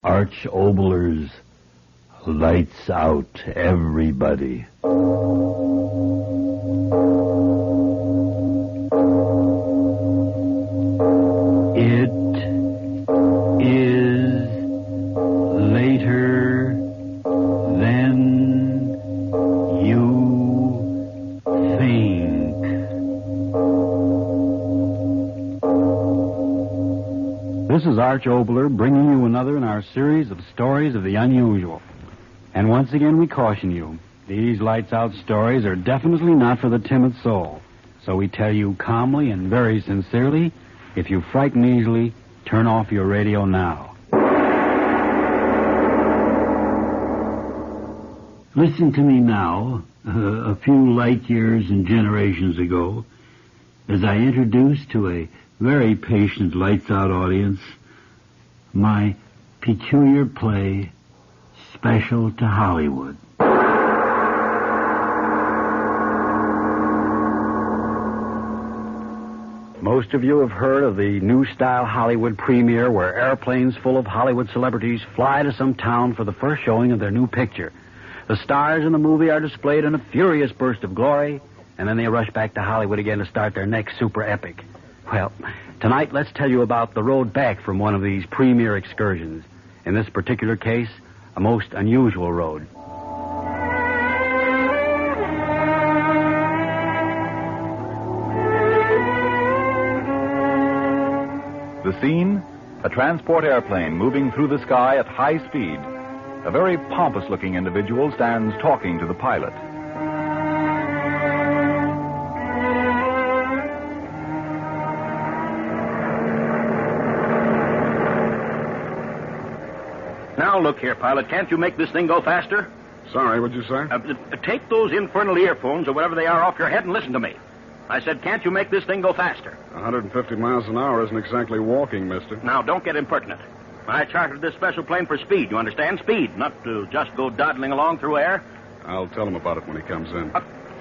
Arch Obler's Lights Out, Everybody. It is later than you think. This is Arch Obler bringing you another in our series of stories of the unusual. And once again we caution you, these lights out stories are definitely not for the timid soul. So we tell you calmly and very sincerely, if you frighten easily, turn off your radio now. Listen to me now, a few light years and generations ago, as I introduce to a very patient lights out audience my peculiar play, Special to Hollywood. Most of you have heard of the new-style Hollywood premiere where airplanes full of Hollywood celebrities fly to some town for the first showing of their new picture. The stars in the movie are displayed in a furious burst of glory, and then they rush back to Hollywood again to start their next super epic. Well, tonight let's tell you about the road back from one of these premiere excursions. In this particular case, a most unusual road. The scene? A transport airplane moving through the sky at high speed. A very pompous-looking individual stands talking to the pilot. Now, look here, pilot. Can't you make this thing go faster? Sorry, what'd you say? Take those infernal earphones or whatever they are off your head and listen to me. I said, can't you make this thing go faster? 150 miles an hour isn't exactly walking, mister. Now, don't get impertinent. I chartered this special plane for speed, you understand? Speed, not to just go dawdling along through air. I'll tell him about it when he comes in.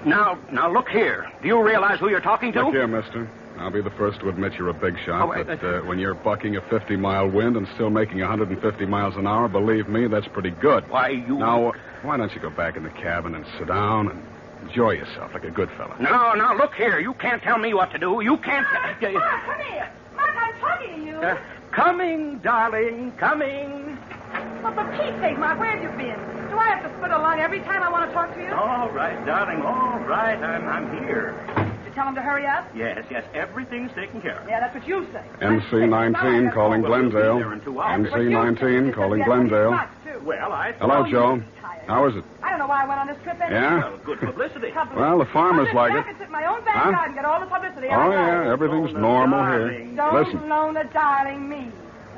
Now, look here. Do you realize who you're talking to? Look here, mister. I'll be the first to admit you're a big shot, but when you're bucking a 50-mile wind and still making 150 miles an hour, believe me, that's pretty good. Why, you... Now, why don't you go back in the cabin and sit down and enjoy yourself like a good fella? Now, look here. You can't tell me what to do. You can't... Mark, come here. Mark, I'm talking to you. Coming, darling, coming. Well, for Pete's sake, Mark, where have you been? Do I have to split along every time I want to talk to you? All right, darling, all right. I'm here. Did you tell him to hurry up? Yes, everything's taken care of. Yeah, that's what you say. MC-19 calling Glendale. MC-19 calling Glendale. Well, Hello, Joe. How is it? I don't know why I went on this trip anyway. Yeah? Well, good publicity. Well, the farmers like it. I can sit in my own backyard and get all the publicity. Oh, yeah, everything's normal here. Don't Listen. loan a darling me.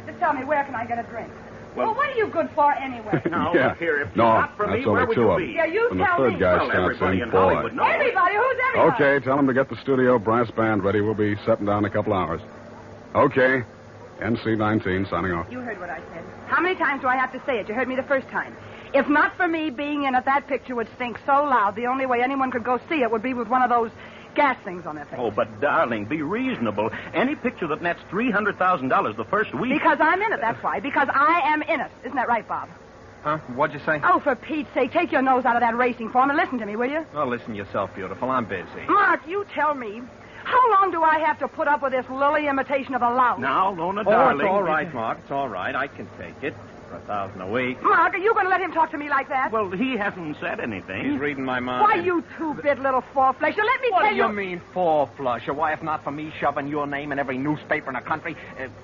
Just tell me, where can I get a drink? Well, what are you good for anyway? Now, Yeah. look here, if No, not for me, that's where only would two you of be? them. Yeah, you When the tell third me. guy Well, starts everybody in, in boy. Hollywood knows. Everybody? Who's everybody? Okay, tell them to get the studio brass band ready. We'll be setting down in a couple hours. Okay. NC-19 signing off. You heard what I said. How many times do I have to say it? You heard me the first time. If not for me being in it, that picture would stink so loud, the only way anyone could go see it would be with one of those gas things on their face. Oh, but, darling, be reasonable. Any picture that nets $300,000 the first week... Because I'm in it, that's why. Because I am in it. Isn't that right, Bob? Huh? What'd you say? Oh, for Pete's sake, take your nose out of that racing form and listen to me, will you? Oh, listen yourself, beautiful. I'm busy. Mark, you tell me, how long do I have to put up with this lily imitation of a louse? Now, Lona, Oh, darling... it's all right, Mark. It's all right. I can take it. For $1,000 a week. Mark, are you going to let him talk to me like that? Well, he hasn't said anything. He's reading my mind. Why, you two-bit little four-flesher, let me What tell do you mean, four-flusher? Why, if not for me shoving your name in every newspaper in the country,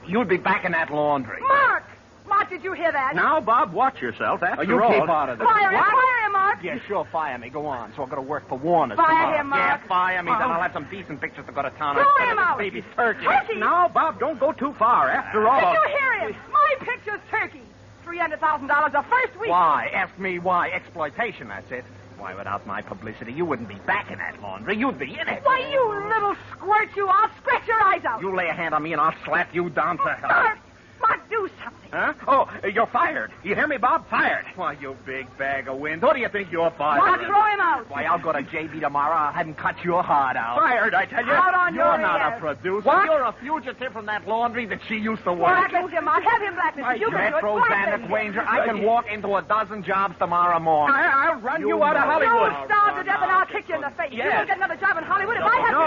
you'd be back in that laundry. Mark! Mark, did you hear that? Now, Bob, watch yourself. After You all... keep out of this. Fire him, What? fire him, Mark! Yeah, sure, fire me. Go on. So I'll go to work for Warner's Fire tomorrow. him, Mark. Yeah, fire me. Then Oh. I'll have some decent pictures to go to town. Throw instead him of this out. baby turkey. Turkey? Now, Bob, don't go too far. After all... Did you hear him? My picture's turkey. $300,000 the first week. Why? Ask me why. Exploitation, that's it. Why, without my publicity, you wouldn't be back in that laundry. You'd be in it. Why, you little squirt, you! I'll scratch your eyes out. You lay a hand on me and I'll slap you down to hell. Mark! Mark, do something. Huh? Oh, you're fired. You hear me, Bob? Fired. Why, you big bag of wind. Who do you think you're fired? Mark, throw him out. Why, I'll go to JB tomorrow. I'll have him cut your heart out. Fired, I tell you. Out on You're your not ears. a producer. What? You're a fugitive from that laundry that she used to work. Blacklist him, Mark. Have him blacklisted. You can do it. Metro Blacklist Xanax him. Ranger. I can walk into a dozen jobs tomorrow morning. I'll run you out of Hollywood. You starve to death and I'll kick you in the face. You Yes. won't get another job in Hollywood if I have to.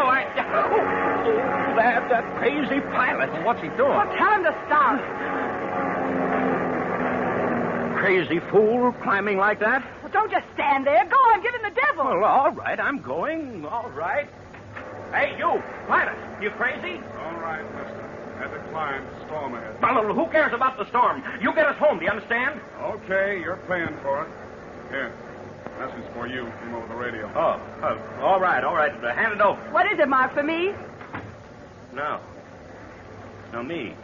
That crazy pilot. What's he doing? Well, tell him to stop. Crazy fool climbing like that? Well, don't just stand there. Go on, give him the devil. Well, all right, I'm going. All right. Hey, you, pilot, you crazy? All right, mister. Had to climb. Storm ahead. Well, who cares about the storm? You get us home, do you understand? Okay, you're paying for it. Here. Message for you. Came over the radio. Oh, all right. Hand it over. What is it, Mark, for me? No, me.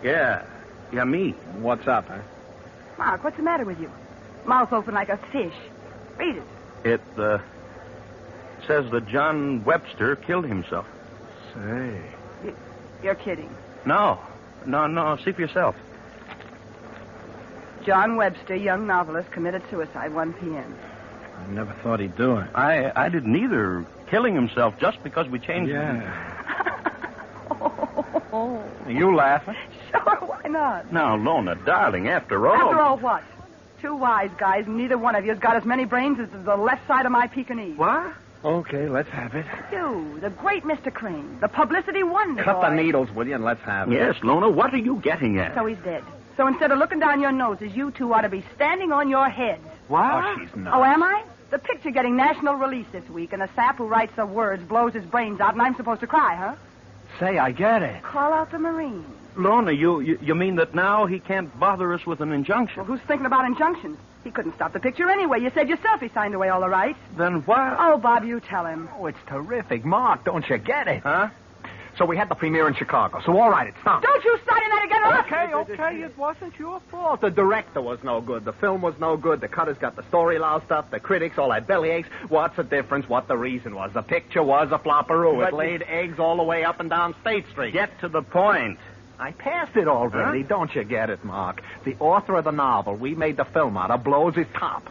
Yeah, me. What's up, huh? Mark, what's the matter with you? Mouth open like a fish. Read it. It says that John Webster killed himself. Say. You're kidding. No, see for yourself. John Webster, young novelist, committed suicide 1 p.m. I never thought he'd do it. I didn't either. Killing himself just because we changed. Yeah. Oh, Are you laughing? sure, why not? Now, Lona, darling, after all. After all, what? Two wise guys, and neither one of you's got as many brains as the left side of my Pekingese. What? Okay, let's have it. You, the great Mr. Crane, the publicity wonder Cut boy. the needles, will you, and let's have it. Yes, Lona, what are you getting at? So he's dead. So instead of looking down your noses, you two ought to be standing on your heads. What? Oh, she's not. Oh, am I? The picture getting national release this week, and the sap who writes the words blows his brains out, and I'm supposed to cry, huh? Say, I get it. Call out the Marines. Lona, you mean that now he can't bother us with an injunction? Well, who's thinking about injunctions? He couldn't stop the picture anyway. You said yourself he signed away all the rights. Then why? Oh, Bob, you tell him. Oh, it's terrific. Mark, don't you get it? Huh? So we had the premiere in Chicago. So all right, it's done. Don't you start in that again, or Okay. It wasn't your fault. The director was no good. The film was no good. The cutters got the story loused up. The critics all had bellyaches. What's the difference? What the reason was? The picture was a flopperoo. It laid eggs all the way up and down State Street. Get to the point. I passed it already. Huh? Don't you get it, Mark? The author of the novel we made the film out of blows his top.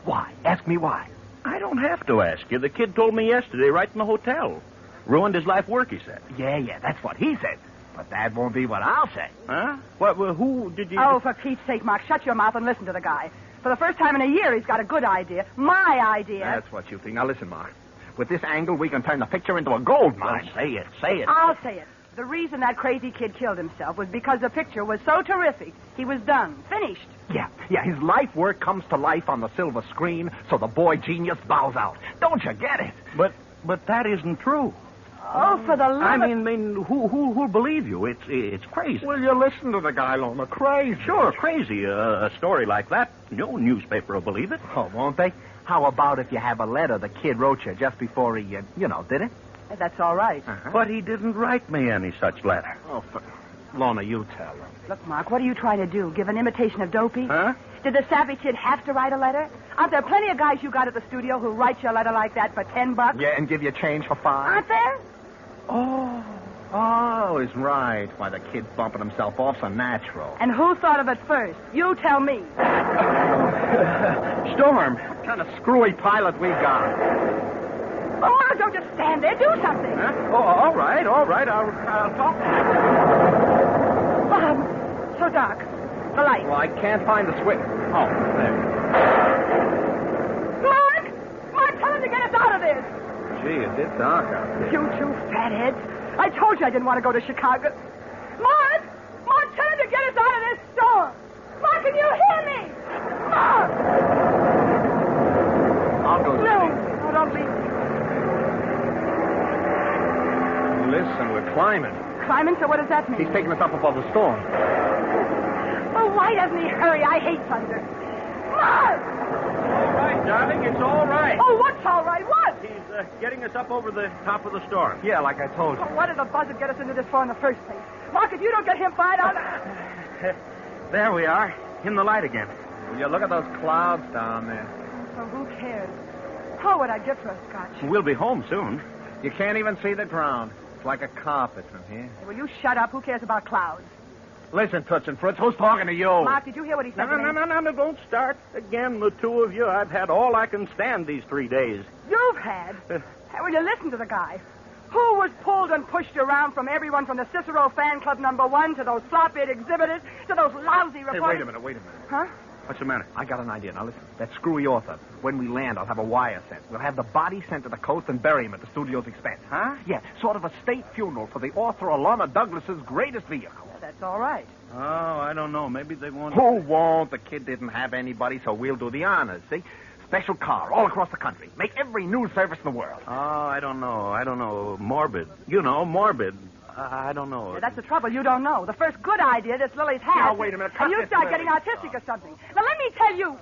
Why? Ask me why. I don't have to ask you. The kid told me yesterday right in the hotel. Ruined his life work, he said. Yeah, that's what he said. But that won't be what I'll say. Huh? What? Well, who did you... Oh, for Pete's sake, Mark, shut your mouth and listen to the guy. For the first time in a year, he's got a good idea. My idea. That's what you think. Now listen, Mark. With this angle, we can turn the picture into a gold Well, mine. say it. I'll say it. The reason that crazy kid killed himself was because the picture was so terrific. He was done. Finished. Yeah. His life work comes to life on the silver screen, so the boy genius bows out. Don't you get it? But that isn't true. Oh, for the love I of... mean, who'll believe you? It's crazy. Will you listen to the guy, Lona? Crazy. Sure, crazy. A story like that, no newspaper will believe it. Oh, won't they? How about if you have a letter the kid wrote you just before he, did it? That's all right. But he didn't write me any such letter. Oh, Lona, you tell him. Look, Mark, what are you trying to do? Give an imitation of Dopey? Huh? Did the savvy kid have to write a letter? Aren't there plenty of guys you got at the studio who write you a letter like that for $10? Yeah, and give you change for $5. Aren't there? Oh, he's right. Why, the kid's bumping himself off's a natural. And who thought of it first? You tell me. Storm, what kind of screwy pilot we got? Oh, Mark, don't just stand there. Do something. Huh? Oh, all right. I'll talk to him. Bob, so dark. The light. Well, I can't find the switch. Oh, there. Mark, tell him to get us out of this. Gee, it is dark out there. You two fatheads. I told you I didn't want to go to Chicago. Mark, tell him to get us out of this storm. Mark, can you hear me? Mark! I'll go No, don't leave me. Listen, we're climbing. Climbing, so what does that mean? He's taking us up above the storm. Oh, why doesn't he hurry? I hate thunder. Mark! All right, darling, it's all right. Oh, what's all right? What? He's getting us up over the top of the storm. Yeah, like I told you. Oh, what did the buzzard get us into this for in the first place? Mark, if you don't get him fired out... There we are, in the light again. Will you look at those clouds down there? So who cares? How would I give for a scotch? We'll be home soon. You can't even see the ground. It's like a carpet from here. Will you shut up? Who cares about clouds? Listen, Toots and Fritz, who's talking to you? Mark, did you hear what he said to me? No, don't start again, the two of you. I've had all I can stand these 3 days. You've had? Will you listen to the guy? Who was pulled and pushed around from everyone from the Cicero Fan Club #1 to those flop-eared exhibitors to those lousy reporters? Hey, wait a minute. Huh? What's the matter? I got an idea. Now, listen. That screwy author. When we land, I'll have a wire sent. We'll have the body sent to the coast and bury him at the studio's expense. Huh? Yeah, sort of a state funeral for the author of Lorna Douglas's greatest vehicle. Yeah, that's all right. Oh, I don't know. Maybe they won't... Who won't? The kid didn't have anybody, so we'll do the honors, see? Special car all across the country. Make every news service in the world. Oh, I don't know. Morbid. You know, morbid. I don't know. Yeah, that's the trouble. You don't know. The first good idea that Lily's had. Now, wait a minute. And you start getting artistic or something. Now, let me tell you.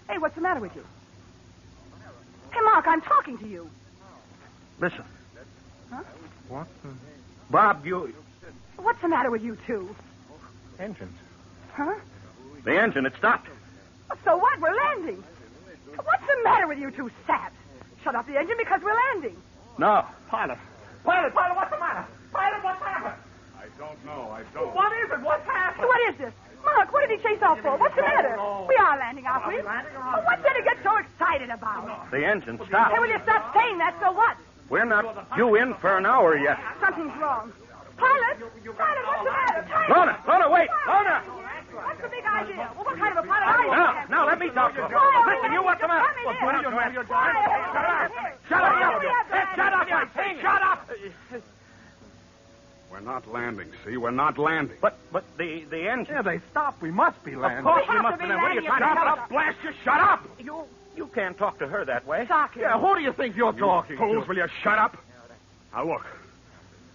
Hey, what's the matter with you? Hey, Mark, I'm talking to you. Listen. Huh? What? Bob, you... What's the matter with you two? Engines. Huh? The engine, it stopped. So what? We're landing. What's the matter with you two saps? Shut off the engine because we're landing. No. Pilot, what's the matter? Pilot, what's happened? I don't know. What is it? What's happened? What is this? Mark, what did he chase off for? What's the matter? We are landing, aren't we? What's there to get so excited about? The engine stopped. Hey, will you stop saying that? So what? We're not due in for an hour yet. Something's wrong. Pilot, what's the matter? Pilot. Lorna, wait. Lorna! What's the big idea? Well, what kind of a pilot are you? Now, let me talk to him. Listen, you, what's the matter? Shut up! We're not landing, see? We're not landing. But the engine... Yeah, they stopped. We must be landing. Of course We we have must to be be landing. What are you landing, trying to... you Up, blast you, shut up! You can't talk to her that way. Sock him. Yeah, who do you think you're talking Fools, to? will you shut up? Now, look.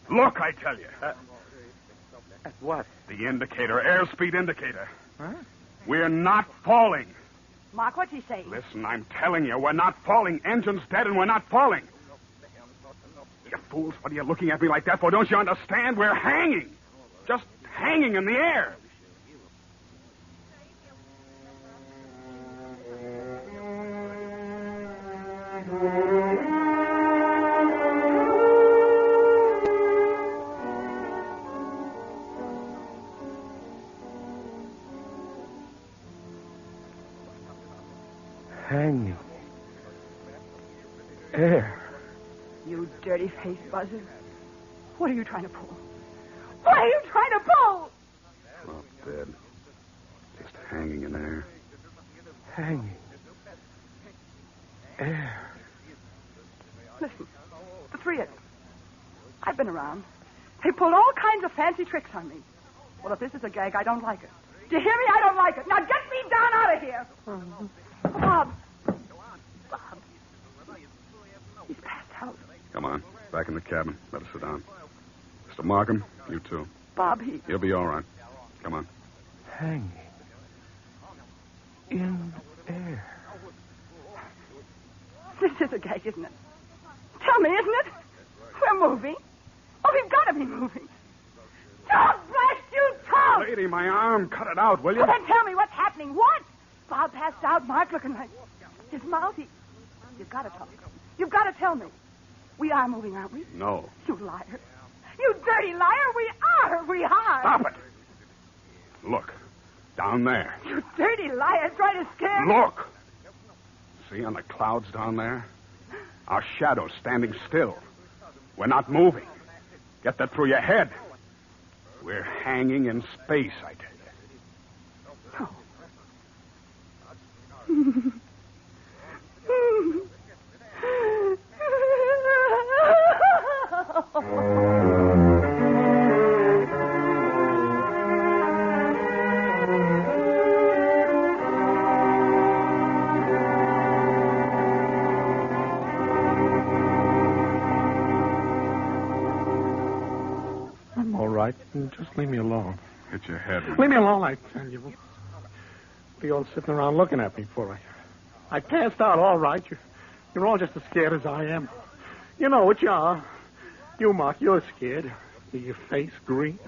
Look, I tell you. What? The indicator, airspeed indicator. Huh? We're not falling. Mark, what's he saying? Listen, I'm telling you, we're not falling. Engine's dead and we're not falling. You fools, what are you looking at me like that for? Don't you understand? We're hanging. Just hanging in the air. Hanging. Air. You dirty-faced buzzard. What are you trying to pull? What are you trying to pull? Not dead. Just hanging in air. Hanging. Air. Listen, the three of them. I've been around. They pulled all kinds of fancy tricks on me. Well, if this is a gag, I don't like it. Do you hear me? I don't like it. Now get me down out of here. Bob. He's passed out. Come on. Back in the cabin. Let us sit down. Mr. Markham, you too. Bob, He'll be all right. Come on. Hanging. In air. This is a gag, isn't it? Tell me, isn't it? We're moving. Oh, we've got to be moving. Don't blast you, Tom! Lady, my arm. Cut it out, will you? Well, then tell me what's happening. What? Bob passed out, Mark looking like his mouth. You've got to talk. You've got to tell me. We are moving, aren't we? No. You liar. You dirty liar. We are. We are. Stop it. Look. Down there. You dirty liar trying to scare me. Look. See on the clouds down there? Our shadows standing still. We're not moving. Get that through your head. We're hanging in space, I tell you. I'm all right. Just leave me alone. Hit your head. Leave me alone, I tell you. What are you all sitting around looking at me for? I passed out all right. You're all just as scared as I am. You know what you are. You, Mark, you're scared. Your face green.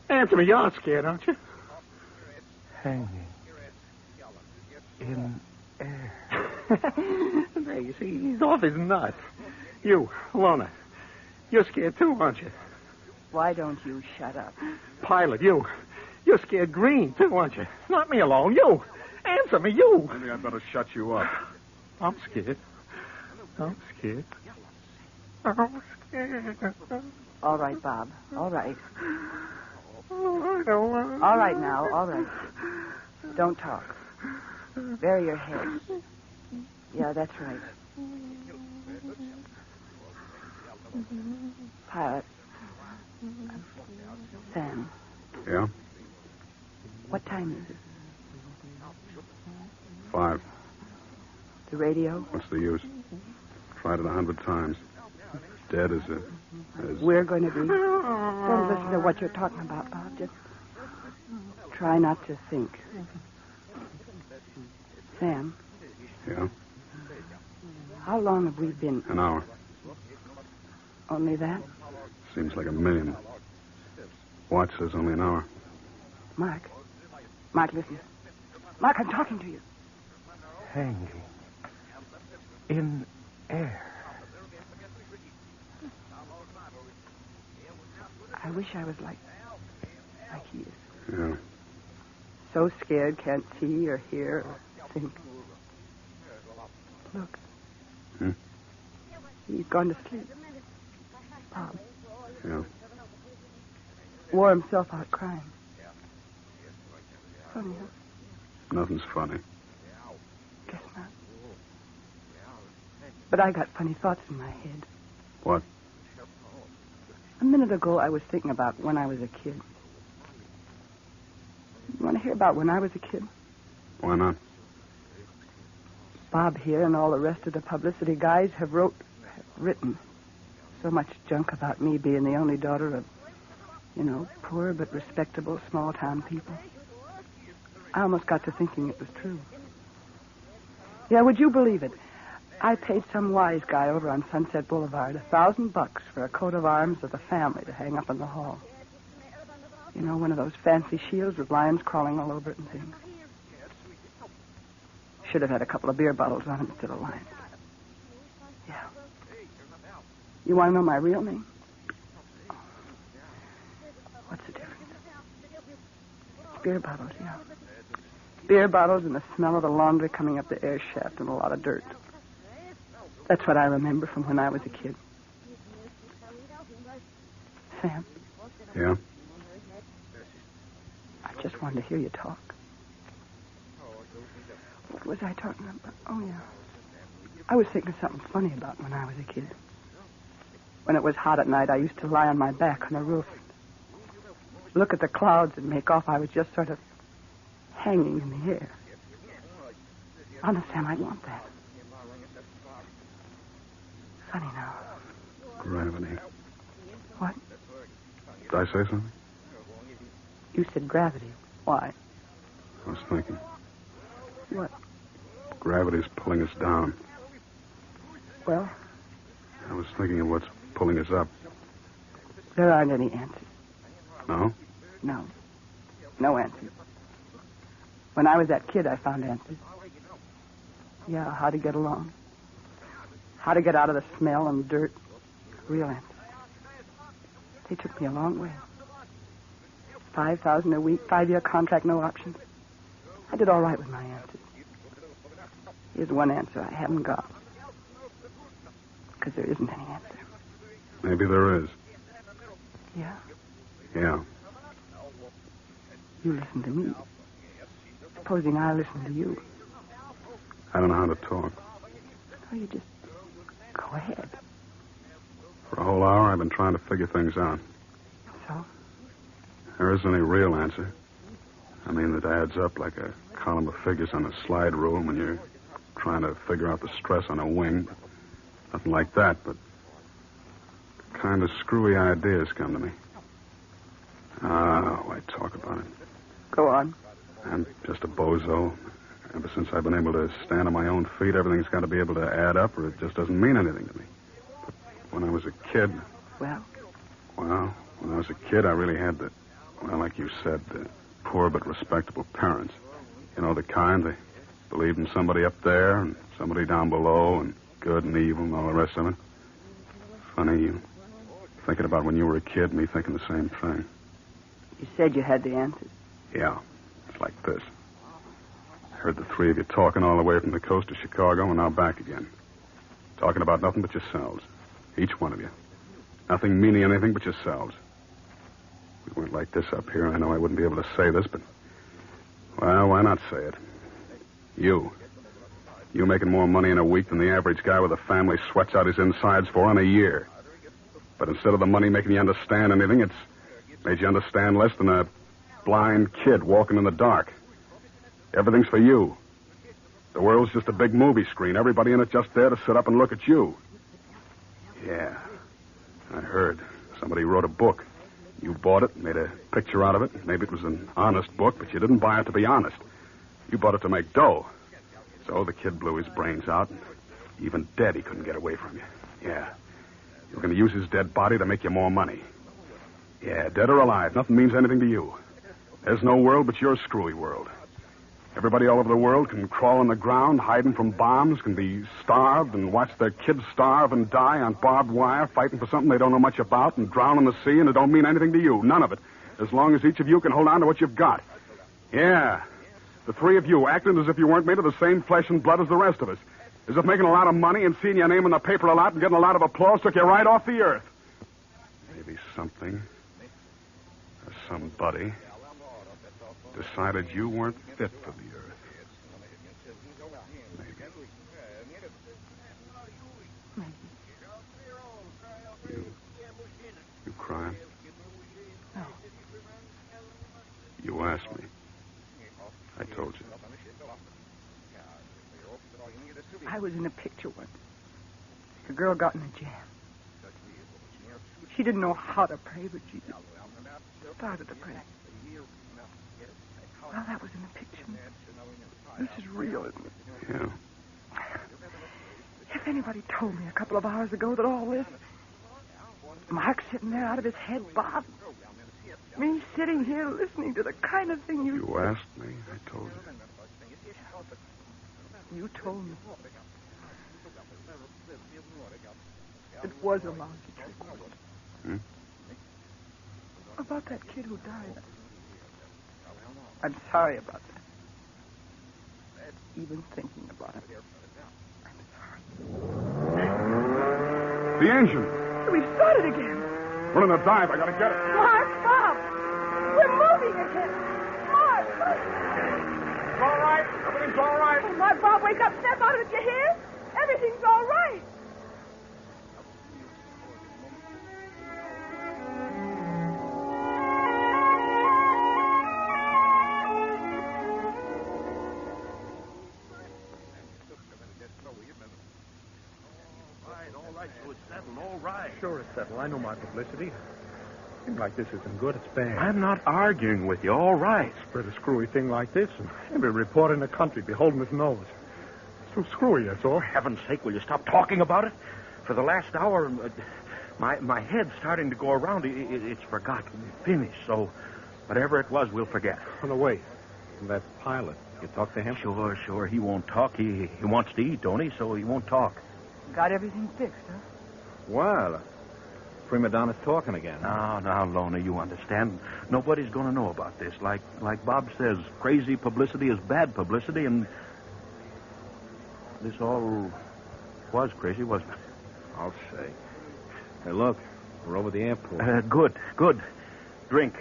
Answer me, you're scared, aren't you? Hanging in air. There, you see, he's off his nut. You, Lorna, you're scared too, aren't you? Why don't you shut up? Pilot, you're scared green, too, aren't you? Not me alone, you. Answer me, you. Maybe I'd better shut you up. I'm scared. I'm scared. All right, Bob. All right. I don't want... All right now. All right. Don't talk. Bury your head. Yeah, that's right. Pilot. Sam. Yeah? What time is it? 5. The radio? What's the use? Tried it 100 times. Dead as We're going to be... Don't listen to what you're talking about, Bob. Just try not to think. Sam. Yeah? How long have we been... An hour. Only that? Seems like a million. Watch says only an hour. Mark. Mark, listen. Mark, I'm talking to you. Hanging in air. I wish I was like he is. Yeah. So scared, can't see or hear or think. Look. Hmm? He's gone to sleep. Bob. Yeah. Wore himself out crying. Funny, huh? Nothing's funny. Guess not. But I got funny thoughts in my head. What? A minute ago, I was thinking about when I was a kid. You want to hear about when I was a kid? Why not? Bob here and all the rest of the publicity guys have written so much junk about me being the only daughter of, poor but respectable small-town people. I almost got to thinking it was true. Yeah, would you believe it? I paid some wise guy over on Sunset Boulevard $1,000 for a coat of arms of the family to hang up in the hall. You know, one of those fancy shields with lions crawling all over it and things. Should have had a couple of beer bottles on it instead of lions. Yeah. You want to know my real name? What's the difference? It's beer bottles, yeah. Beer bottles and the smell of the laundry coming up the air shaft and a lot of dirt. That's what I remember from when I was a kid. Sam? Yeah? I just wanted to hear you talk. What was I talking about? Oh, yeah. I was thinking of something funny about when I was a kid. When it was hot at night, I used to lie on my back on the roof. Look at the clouds and make off. I was just sort of hanging in the air. Honest, Sam, I'd want that. Funny now. Gravity. What? Did I say something? You said gravity. Why? I was thinking. What? Gravity's pulling us down. Well? I was thinking of what's pulling us up. There aren't any answers. No? No. No answers. When I was that kid, I found answers. Yeah, how to get along. How to get out of the smell and dirt. Real answers. They took me a long way. $5,000 a week, 5-year contract, no options. I did all right with my answers. Here's one answer I haven't got. Because there isn't any answer. Maybe there is. Yeah? Yeah. You listen to me. Supposing I listen to you. I don't know how to talk. Oh, you just go ahead. For a whole hour, I've been trying to figure things out. So? There isn't any real answer. I mean, that adds up like a column of figures on a slide rule when you're trying to figure out the stress on a wing. Nothing like that, but kind of screwy ideas come to me. Why talk about it? Go on. I'm just a bozo. Ever since I've been able to stand on my own feet, everything's got to be able to add up or it just doesn't mean anything to me. But when I was a kid... Well, when I was a kid, I really had the, like you said, the poor but respectable parents. You know, the kind that believed in somebody up there and somebody down below and good and evil and all the rest of it. Funny, you Thinking about when you were a kid, me thinking the same thing. You said you had the answers. Yeah, it's like this. I heard the three of you talking all the way from the coast of Chicago and now back again. Talking about nothing but yourselves. Each one of you. Nothing meaning anything but yourselves. If we weren't like this up here, I know I wouldn't be able to say this, but... Well, why not say it? You. You making more money in a week than the average guy with a family sweats out his insides for in a year. But instead of the money making you understand anything, it's made you understand less than a blind kid walking in the dark. Everything's for you. The world's just a big movie screen. Everybody in it just there to sit up and look at you. Yeah. I heard. Somebody wrote a book. You bought it, made a picture out of it. Maybe it was an honest book, but you didn't buy it to be honest. You bought it to make dough. So the kid blew his brains out. Even dead, he couldn't get away from you. Yeah. You were going to use his dead body to make you more money. Yeah, dead or alive, nothing means anything to you. There's no world but your screwy world. Everybody all over the world can crawl on the ground, hiding from bombs, can be starved and watch their kids starve and die on barbed wire, fighting for something they don't know much about, and drown in the sea, and it don't mean anything to you. None of it. As long as each of you can hold on to what you've got. Yeah. The three of you acting as if you weren't made of the same flesh and blood as the rest of us. As if making a lot of money and seeing your name in the paper a lot and getting a lot of applause took you right off the earth. Maybe something or somebody decided you weren't fit for the earth. Maybe. You crying? No. You asked me. I told you. I was in a picture once. A girl got in a jam. She didn't know how to pray, but she started to pray. Well, that was in the picture. This is real, isn't it? Yeah. If anybody told me a couple of hours ago that all this... Mark sitting there out of his head, Bob. Me sitting here listening to the kind of thing You asked me, I told you. You told me. It was a lousy trick. About that kid who died. I'm sorry about that. Even thinking about it. I'm sorry. The engine. We started again. We're in a dive. I gotta get it. Mark, Bob. We're moving again. Mark. It's all right. Everything's all right. Oh, Mark, Bob, wake up. Snap out of it. You hear? Everything's all right. Sure it's settled. I know my publicity. Seems like this isn't good. It's bad. I'm not arguing with you. All right. Spread a screwy thing like this, and every reporter in the country be holding his nose. It's too screwy, that's all. For heaven's sake, will you stop talking about it? For the last hour, my head's starting to go around. It's forgotten. Finished. So whatever it was, we'll forget. On the way. And that pilot, you talk to him? Sure. He won't talk. He wants to eat, don't he? So he won't talk. Got everything fixed, huh? Well, prima donna's talking again. Now, Lona, you understand. Nobody's going to know about this. Like Bob says, crazy publicity is bad publicity, and this all was crazy, wasn't it? I'll say. Hey, look, we're over the airport. Good. Drink.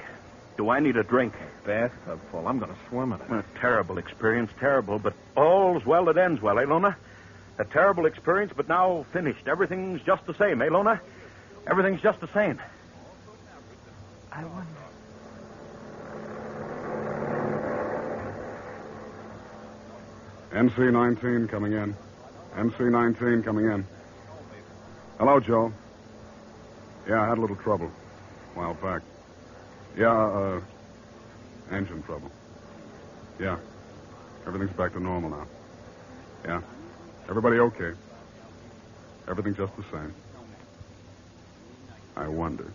Do I need a drink? Bathtub full. I'm going to swim in it. A terrible experience, terrible, but all's well that ends well, eh, Lona? A terrible experience, but now finished. Everything's just the same, eh, Lona? Everything's just the same. I wonder. MC-19 coming in. MC-19 coming in. Hello, Joe. Yeah, I had a little trouble a while back. Yeah, engine trouble. Yeah. Everything's back to normal now. Yeah. Everybody okay? Everything's just the same. I wonder.